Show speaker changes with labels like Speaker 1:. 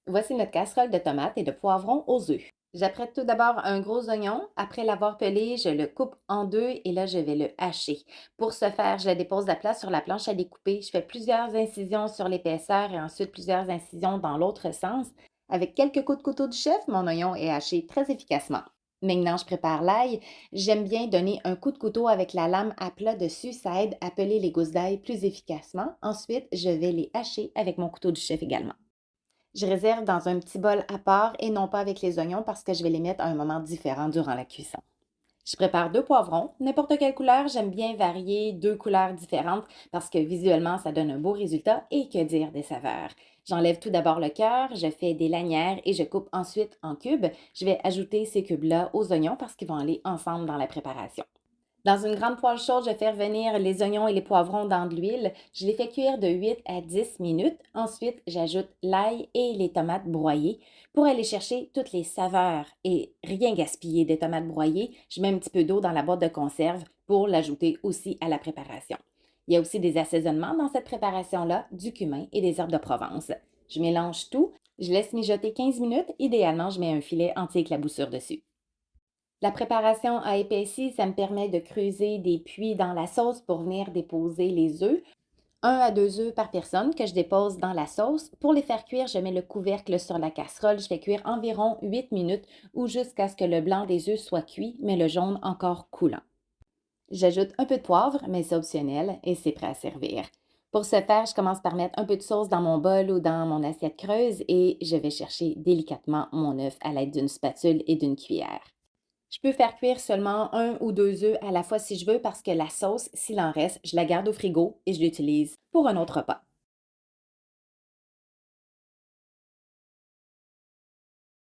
Speaker 1: Voici notre casserole de tomates et de poivrons aux œufs. J'apprête tout d'abord un gros oignon. Après l'avoir pelé, je le coupe en deux et là, je vais le hacher. Pour ce faire, je le dépose à plat sur la planche à découper. Je fais plusieurs incisions sur l'épaisseur et ensuite plusieurs incisions dans l'autre sens. Avec quelques coups de couteau du chef, mon oignon est haché très efficacement. Maintenant, je prépare l'ail. J'aime bien donner un coup de couteau avec la lame à plat dessus. Ça aide à peler les gousses d'ail plus efficacement. Ensuite, je vais les hacher avec mon couteau du chef également. Je réserve dans un petit bol à part et non pas avec les oignons parce que je vais les mettre à un moment différent durant la cuisson. Je prépare deux poivrons, n'importe quelle couleur, j'aime bien varier deux couleurs différentes parce que visuellement ça donne un beau résultat et que dire des saveurs. J'enlève tout d'abord le cœur, je fais des lanières et je coupe ensuite en cubes. Je vais ajouter ces cubes-là aux oignons parce qu'ils vont aller ensemble dans la préparation. Dans une grande poêle chaude, je fais revenir les oignons et les poivrons dans de l'huile. Je les fais cuire de 8 à 10 minutes. Ensuite, j'ajoute l'ail et les tomates broyées pour aller chercher toutes les saveurs et rien gaspiller des tomates broyées. Je mets un petit peu d'eau dans la boîte de conserve pour l'ajouter aussi à la préparation. Il y a aussi des assaisonnements dans cette préparation-là, du cumin et des herbes de Provence. Je mélange tout, je laisse mijoter 15 minutes. Idéalement, je mets un filet anti-éclaboussure dessus. La préparation à épaissi, ça me permet de creuser des puits dans la sauce pour venir déposer les œufs. Un à 2 œufs par personne que je dépose dans la sauce. Pour les faire cuire, je mets le couvercle sur la casserole. Je fais cuire environ 8 minutes ou jusqu'à ce que le blanc des œufs soit cuit, mais le jaune encore coulant. J'ajoute un peu de poivre, mais c'est optionnel et c'est prêt à servir. Pour ce faire, je commence par mettre un peu de sauce dans mon bol ou dans mon assiette creuse et je vais chercher délicatement mon œuf à l'aide d'une spatule et d'une cuillère. Je peux faire cuire seulement un ou 2 œufs à la fois si je veux parce que la sauce, s'il en reste, je la garde au frigo et je l'utilise pour un autre repas.